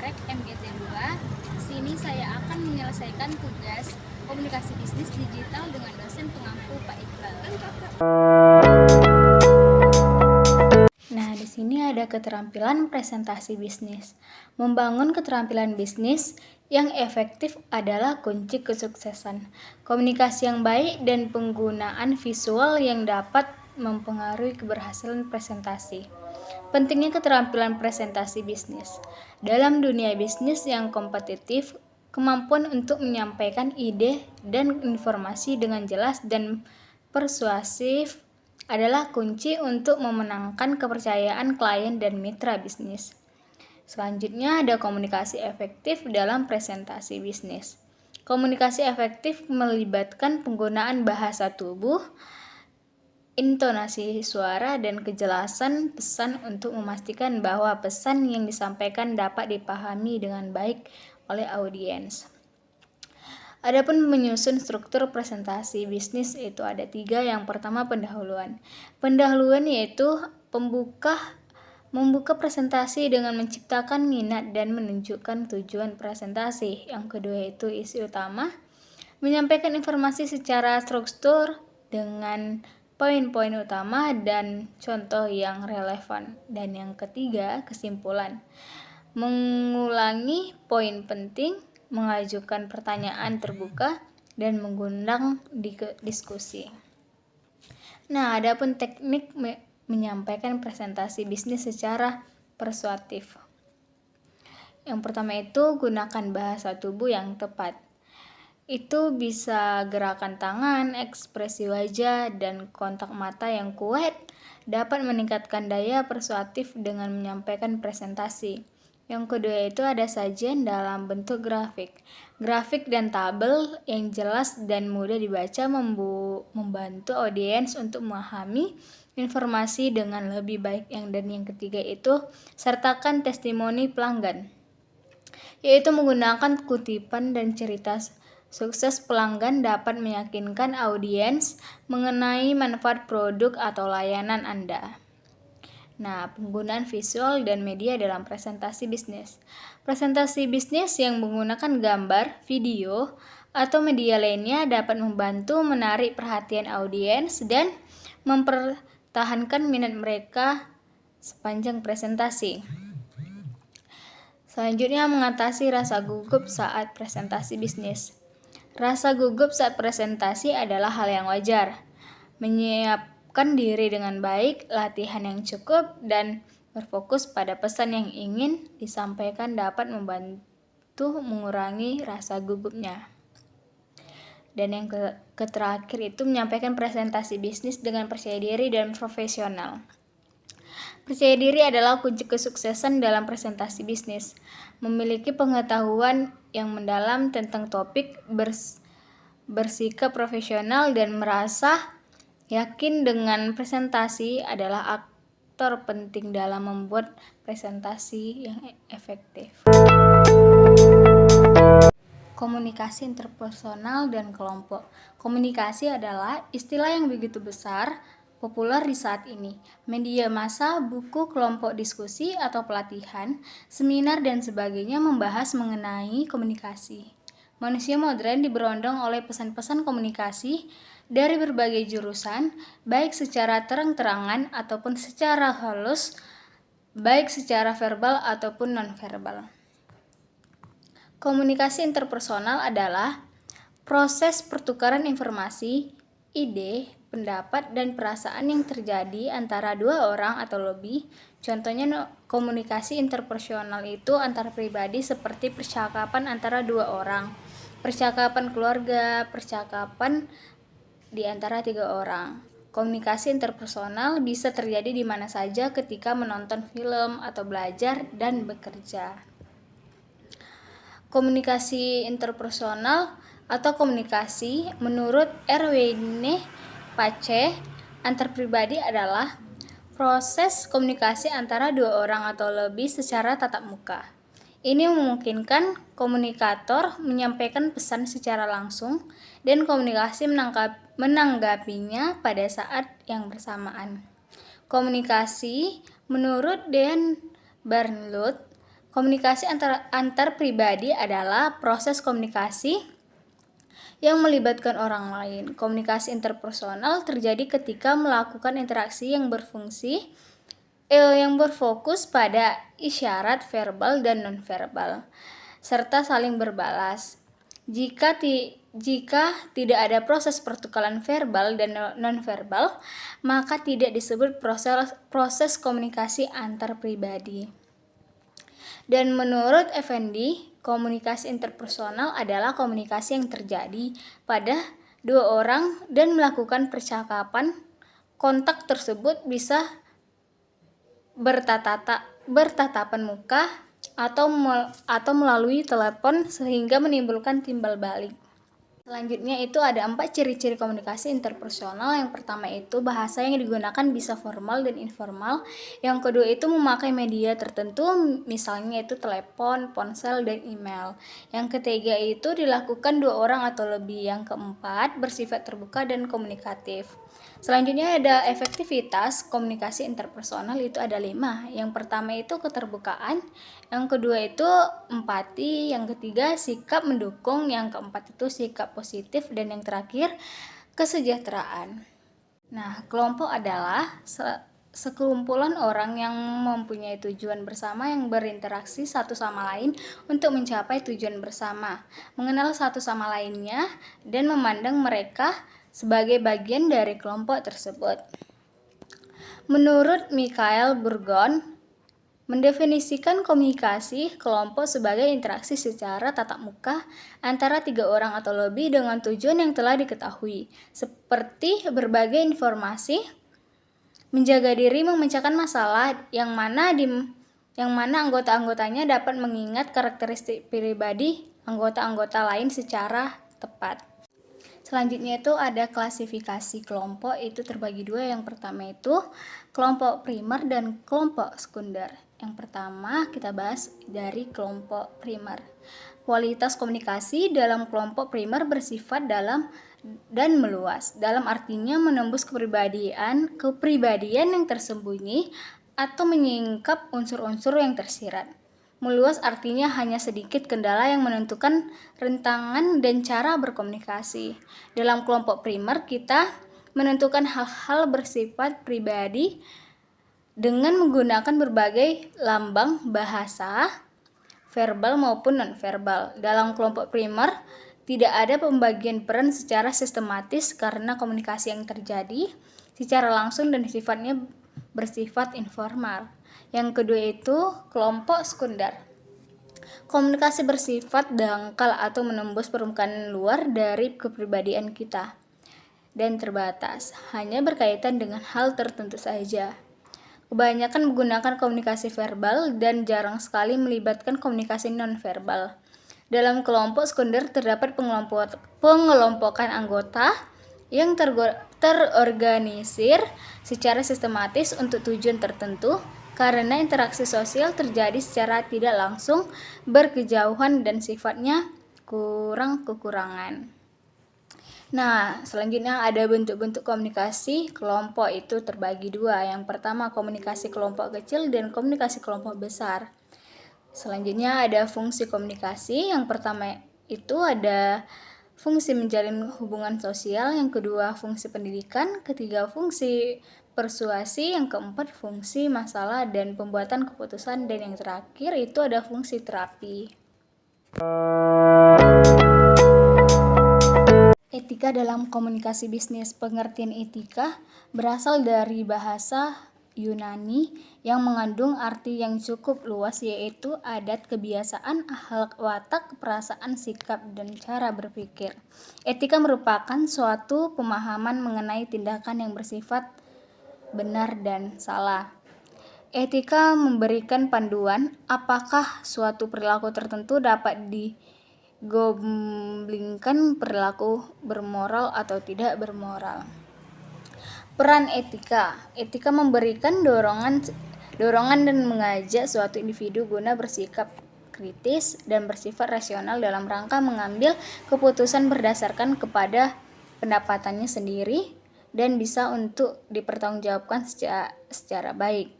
Arek MGT2. Sini saya akan menyelesaikan tugas komunikasi bisnis digital dengan dosen pengampu Pak Iqbal. Nah, di sini ada keterampilan presentasi bisnis. Membangun keterampilan bisnis yang efektif adalah kunci kesuksesan. Komunikasi yang baik dan penggunaan visual yang dapat mempengaruhi keberhasilan presentasi. Pentingnya keterampilan presentasi bisnis. Dalam dunia bisnis yang kompetitif, kemampuan untuk menyampaikan ide dan informasi dengan jelas dan persuasif adalah kunci untuk memenangkan kepercayaan klien dan mitra bisnis. Selanjutnya ada komunikasi efektif dalam presentasi bisnis. Komunikasi efektif melibatkan penggunaan bahasa tubuh, intonasi suara, dan kejelasan pesan untuk memastikan bahwa pesan yang disampaikan dapat dipahami dengan baik oleh audiens. Adapun menyusun struktur presentasi bisnis itu ada 3. Yang pertama, pendahuluan. Pendahuluan yaitu membuka presentasi dengan menciptakan minat dan menunjukkan tujuan presentasi. Yang kedua itu isi utama, menyampaikan informasi secara struktur dengan poin-poin utama dan contoh yang relevan. Dan yang ketiga, kesimpulan. Mengulangi poin penting, mengajukan pertanyaan terbuka, dan mengundang diskusi. Nah, adapun teknik menyampaikan presentasi bisnis secara persuasif. Yang pertama itu gunakan bahasa tubuh yang tepat. Itu bisa gerakan tangan, ekspresi wajah, dan kontak mata yang kuat dapat meningkatkan daya persuasif dengan menyampaikan presentasi. Yang kedua itu ada sajian dalam bentuk grafik. Grafik dan tabel yang jelas dan mudah dibaca membantu audiens untuk memahami informasi dengan lebih baik. Dan yang ketiga itu sertakan testimoni pelanggan, yaitu menggunakan kutipan dan cerita sukses pelanggan dapat meyakinkan audiens mengenai manfaat produk atau layanan Anda. Nah, penggunaan visual dan media dalam presentasi bisnis. Presentasi bisnis yang menggunakan gambar, video, atau media lainnya dapat membantu menarik perhatian audiens dan mempertahankan minat mereka sepanjang presentasi. Selanjutnya, mengatasi rasa gugup saat presentasi bisnis. Rasa gugup saat presentasi adalah hal yang wajar. Menyiapkan diri dengan baik, latihan yang cukup, dan berfokus pada pesan yang ingin disampaikan dapat membantu mengurangi rasa gugupnya. Dan yang terakhir itu menyampaikan presentasi bisnis dengan percaya diri dan profesional. Percaya diri adalah kunci kesuksesan dalam presentasi bisnis. Memiliki pengetahuan yang mendalam tentang topik, bersikap profesional, dan merasa yakin dengan presentasi adalah aktor penting dalam membuat presentasi yang efektif. Komunikasi interpersonal dan kelompok. Komunikasi adalah istilah yang begitu besar, populer di saat ini. Media massa, buku, kelompok diskusi atau pelatihan, seminar, dan sebagainya membahas mengenai komunikasi. Manusia modern diberondong oleh pesan-pesan komunikasi dari berbagai jurusan, baik secara terang-terangan ataupun secara halus, baik secara verbal ataupun non-verbal. Komunikasi interpersonal adalah proses pertukaran informasi, ide, pendapat, dan perasaan yang terjadi antara dua orang atau lebih. Contohnya komunikasi interpersonal itu antar pribadi seperti percakapan antara dua orang, percakapan keluarga, percakapan di antara 3 orang. Komunikasi interpersonal bisa terjadi di mana saja ketika menonton film atau belajar dan bekerja. Komunikasi interpersonal atau komunikasi menurut Erwin Pace antar pribadi adalah proses komunikasi antara 2 orang atau lebih secara tatap muka. Ini memungkinkan komunikator menyampaikan pesan secara langsung dan komunikasi menanggapinya pada saat yang bersamaan. Komunikasi menurut Dan Barnlund, Komunikasi antar pribadi adalah proses komunikasi yang melibatkan orang lain. Komunikasi interpersonal terjadi ketika melakukan interaksi yang berfokus pada isyarat verbal dan nonverbal, serta saling berbalas. Jika tidak ada proses pertukaran verbal dan nonverbal, maka tidak disebut proses komunikasi antar pribadi. Dan menurut Effendi, komunikasi interpersonal adalah komunikasi yang terjadi pada dua orang dan melakukan percakapan. Kontak tersebut bisa bertatapan muka atau melalui telepon sehingga menimbulkan timbal balik. Selanjutnya itu ada 4 ciri-ciri komunikasi interpersonal. Yang pertama itu bahasa yang digunakan bisa formal dan informal. Yang kedua itu memakai media tertentu, misalnya itu telepon, ponsel, dan email. Yang ketiga itu dilakukan 2 orang atau lebih. Yang keempat bersifat terbuka dan komunikatif. Selanjutnya ada efektivitas komunikasi interpersonal, itu ada 5. Yang pertama itu keterbukaan, yang kedua itu empati, yang ketiga sikap mendukung, yang keempat itu sikap positif, dan yang terakhir kesejahteraan. Nah, kelompok adalah sekumpulan orang yang mempunyai tujuan bersama yang berinteraksi satu sama lain untuk mencapai tujuan bersama, mengenal satu sama lainnya, dan memandang mereka sebagai bagian dari kelompok tersebut. Menurut Mikhail Burgon, mendefinisikan komunikasi kelompok sebagai interaksi secara tatap muka antara 3 orang atau lebih dengan tujuan yang telah diketahui, seperti berbagi informasi, menjaga diri, memecahkan masalah, yang mana anggota-anggotanya dapat mengingat karakteristik pribadi anggota-anggota lain secara tepat. Selanjutnya itu ada klasifikasi kelompok, itu terbagi 2. Yang pertama itu kelompok primer dan kelompok sekunder. Yang pertama kita bahas dari kelompok primer. Kualitas komunikasi dalam kelompok primer bersifat dalam dan meluas, dalam artinya menembus kepribadian yang tersembunyi atau menyingkap unsur-unsur yang tersirat. Meluas artinya hanya sedikit kendala yang menentukan rentangan dan cara berkomunikasi. Dalam kelompok primer, kita menentukan hal-hal bersifat pribadi dengan menggunakan berbagai lambang bahasa, verbal maupun non-verbal. Dalam kelompok primer, tidak ada pembagian peran secara sistematis karena komunikasi yang terjadi secara langsung dan sifatnya bersifat informal. Yang kedua itu kelompok sekunder. Komunikasi bersifat dangkal atau menembus permukaan luar dari kepribadian kita dan terbatas, hanya berkaitan dengan hal tertentu saja. Kebanyakan menggunakan komunikasi verbal dan jarang sekali melibatkan komunikasi non-verbal. Dalam kelompok sekunder terdapat pengelompokan anggota yang terorganisir secara sistematis untuk tujuan tertentu. Karena interaksi sosial terjadi secara tidak langsung, berkejauhan, dan sifatnya kekurangan. Nah, selanjutnya ada bentuk-bentuk komunikasi kelompok, itu terbagi 2. Yang pertama komunikasi kelompok kecil dan komunikasi kelompok besar. Selanjutnya ada fungsi komunikasi. Yang pertama itu ada fungsi menjalin hubungan sosial, yang kedua fungsi pendidikan, ketiga fungsi persuasi, yang keempat fungsi masalah dan pembuatan keputusan, dan yang terakhir itu ada fungsi terapi. Etika dalam komunikasi bisnis. Pengertian etika berasal dari bahasa Yunani yang mengandung arti yang cukup luas, yaitu adat, kebiasaan, akhlak, watak, perasaan, sikap, dan cara berpikir. Etika merupakan suatu pemahaman mengenai tindakan yang bersifat benar dan salah. Etika memberikan panduan apakah suatu perilaku tertentu dapat digolongkan perilaku bermoral atau tidak bermoral. Peran etika. Etika memberikan dorongan dan mengajak suatu individu guna bersikap kritis dan bersifat rasional dalam rangka mengambil keputusan berdasarkan kepada pendapatannya sendiri dan bisa untuk dipertanggungjawabkan secara baik.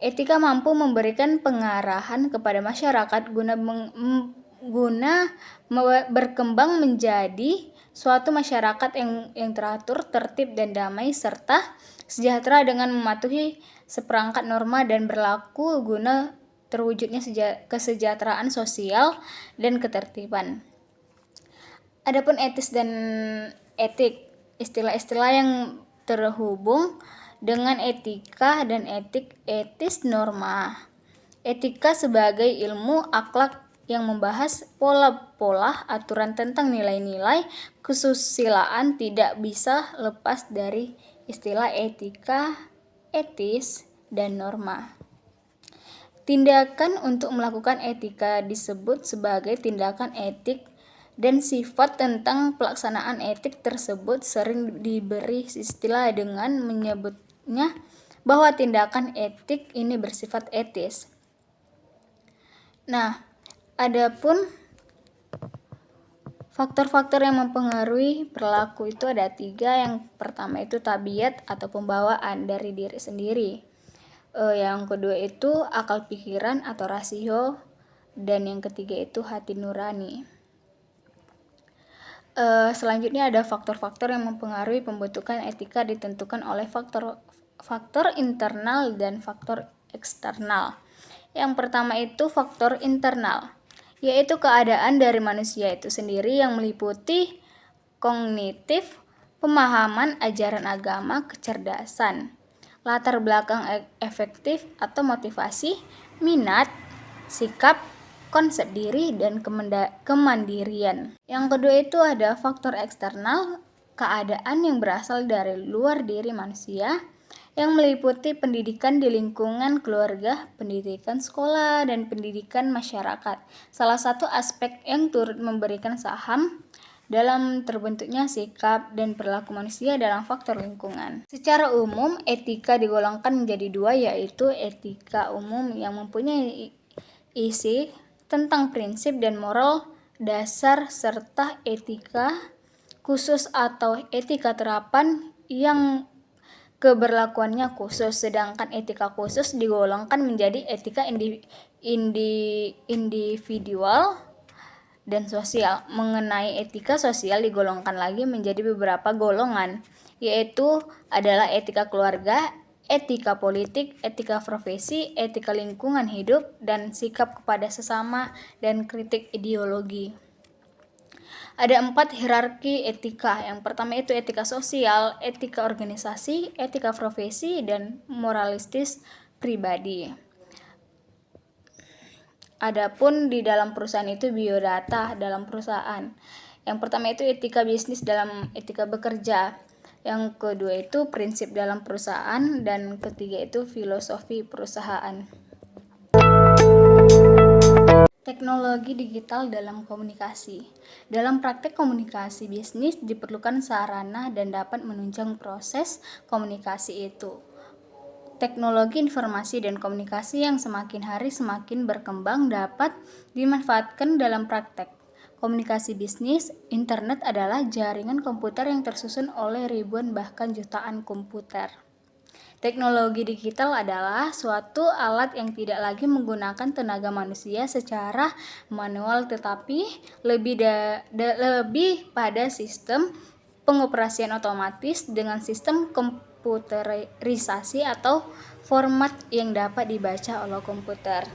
Etika mampu memberikan pengarahan kepada masyarakat guna berkembang menjadi suatu masyarakat yang teratur, tertib, dan damai, serta sejahtera dengan mematuhi seperangkat norma dan berlaku guna terwujudnya kesejahteraan sosial dan ketertiban. Adapun etis dan etik, istilah-istilah yang terhubung dengan etika dan etis norma. Etika sebagai ilmu akhlak yang membahas pola-pola aturan tentang nilai-nilai kesusilaan tidak bisa lepas dari istilah etika, etis, dan norma. Tindakan untuk melakukan etika disebut sebagai tindakan etik, dan sifat tentang pelaksanaan etik tersebut sering diberi istilah dengan menyebutnya bahwa tindakan etik ini bersifat etis. Nah, adapun faktor-faktor yang mempengaruhi perilaku itu ada 3. Yang pertama itu tabiat atau pembawaan dari diri sendiri. Yang kedua itu akal pikiran atau rasio, dan yang ketiga itu hati nurani. Selanjutnya ada faktor-faktor yang mempengaruhi pembentukan etika ditentukan oleh faktor internal dan faktor eksternal. Yang pertama itu faktor internal, yaitu keadaan dari manusia itu sendiri yang meliputi kognitif, pemahaman, ajaran agama, kecerdasan, latar belakang efektif atau motivasi, minat, sikap, konsep diri, dan kemandirian. Yang kedua itu ada faktor eksternal, keadaan yang berasal dari luar diri manusia, yang meliputi pendidikan di lingkungan keluarga, pendidikan sekolah, dan pendidikan masyarakat. Salah satu aspek yang turut memberikan saham dalam terbentuknya sikap dan perilaku manusia dalam faktor lingkungan. Secara umum, etika digolongkan menjadi 2, yaitu etika umum yang mempunyai isi tentang prinsip dan moral dasar, serta etika khusus atau etika terapan yang keberlakuannya khusus. Sedangkan etika khusus digolongkan menjadi etika individual dan sosial. Mengenai etika sosial digolongkan lagi menjadi beberapa golongan, yaitu adalah etika keluarga, etika politik, etika profesi, etika lingkungan hidup, dan sikap kepada sesama, dan kritik ideologi. Ada 4 hierarki etika. Yang pertama itu etika sosial, etika organisasi, etika profesi, dan moralistis pribadi. Adapun di dalam perusahaan itu biodata dalam perusahaan. Yang pertama itu etika bisnis dalam etika bekerja. Yang kedua itu prinsip dalam perusahaan, dan ketiga itu filosofi perusahaan. Teknologi digital dalam komunikasi. Dalam praktek komunikasi bisnis diperlukan sarana dan dapat menunjang proses komunikasi itu. Teknologi informasi dan komunikasi yang semakin hari semakin berkembang dapat dimanfaatkan dalam praktek komunikasi bisnis. Internet adalah jaringan komputer yang tersusun oleh ribuan bahkan jutaan komputer. Teknologi digital adalah suatu alat yang tidak lagi menggunakan tenaga manusia secara manual, tetapi lebih pada sistem pengoperasian otomatis dengan sistem komputerisasi atau format yang dapat dibaca oleh komputer.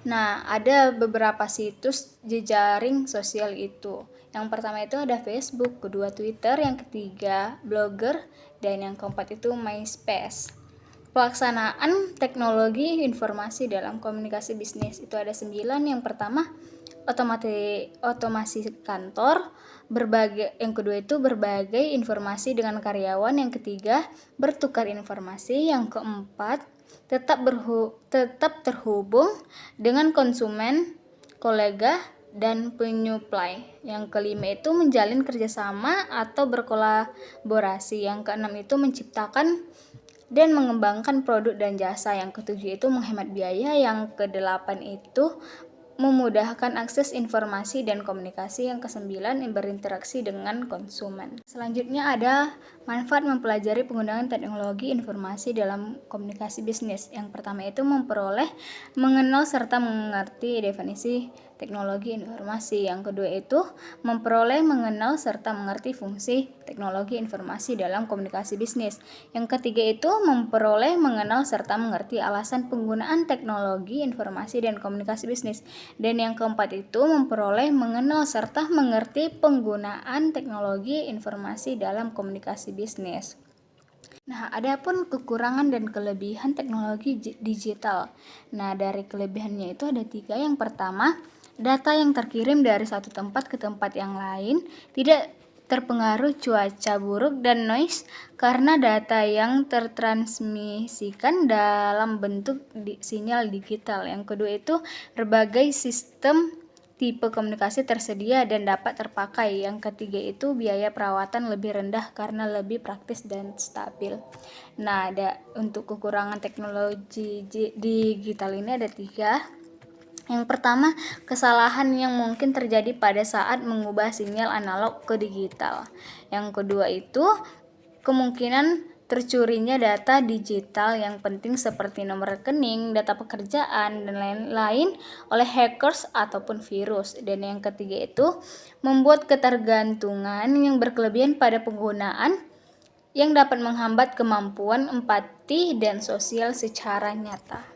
Nah, ada beberapa situs jejaring sosial itu. Yang pertama itu ada Facebook, kedua Twitter, yang ketiga Blogger, dan yang keempat itu MySpace. Pelaksanaan teknologi informasi dalam komunikasi bisnis itu ada 9. Yang pertama otomasi kantor, yang kedua itu berbagai informasi dengan karyawan, yang ketiga bertukar informasi, yang keempat tetap terhubung dengan konsumen, kolega, dan penyuplai. Yang kelima itu menjalin kerjasama atau berkolaborasi. Yang keenam itu menciptakan dan mengembangkan produk dan jasa. Yang ketujuh itu menghemat biaya. Yang kedelapan itu memudahkan akses informasi dan komunikasi. Yang kesembilan, berinteraksi dengan konsumen. Selanjutnya ada manfaat mempelajari penggunaan teknologi informasi dalam komunikasi bisnis. Yang pertama itu memperoleh, mengenal serta mengerti definisi teknologi informasi. Yang kedua itu memperoleh, mengenal serta mengerti fungsi teknologi informasi dalam komunikasi bisnis. Yang ketiga itu memperoleh, mengenal serta mengerti alasan penggunaan teknologi informasi dan komunikasi bisnis. Dan yang keempat itu memperoleh, mengenal serta mengerti penggunaan teknologi informasi dalam komunikasi bisnis. Nah, adapun kekurangan dan kelebihan teknologi digital. Nah, dari kelebihannya itu ada 3. Yang pertama, data yang terkirim dari satu tempat ke tempat yang lain tidak terpengaruh cuaca buruk dan noise karena data yang tertransmisikan dalam bentuk sinyal digital. Yang kedua itu berbagai sistem tipe komunikasi tersedia dan dapat terpakai. Yang ketiga itu biaya perawatan lebih rendah karena lebih praktis dan stabil. Nah, untuk kekurangan teknologi digital ini ada 3. Yang pertama, kesalahan yang mungkin terjadi pada saat mengubah sinyal analog ke digital. Yang kedua itu kemungkinan tercurinya data digital yang penting seperti nomor rekening, data pekerjaan, dan lain-lain oleh hackers ataupun virus. Dan yang ketiga itu membuat ketergantungan yang berkelebihan pada penggunaan yang dapat menghambat kemampuan empati dan sosial secara nyata.